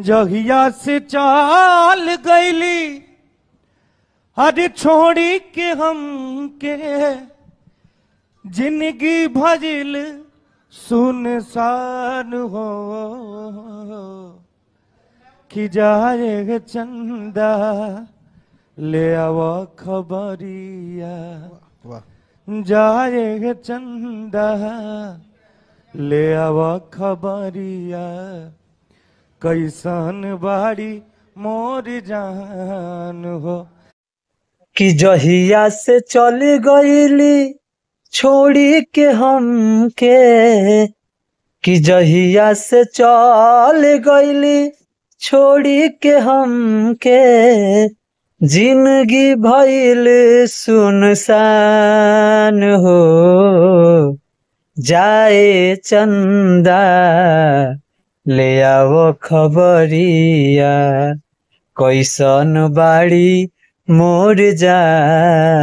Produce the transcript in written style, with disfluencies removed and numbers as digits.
जहिया से चाल गईली अरे छोड़ी के हमके जिंदगी भजिल सुनसान हो कि जाए चंदा ले आव खबरिया जाए चंदा ले आव खबरिया कैसन बाड़ी मोर जान हो कि जहिया से चल गईली छोड़ी के हमके कि जहिया से चल गईली छोड़ी के हमके जिंदगी भइल सुनसान हो जाए चंदा ले आओ खबरिया कैसन बाड़ी मोर जान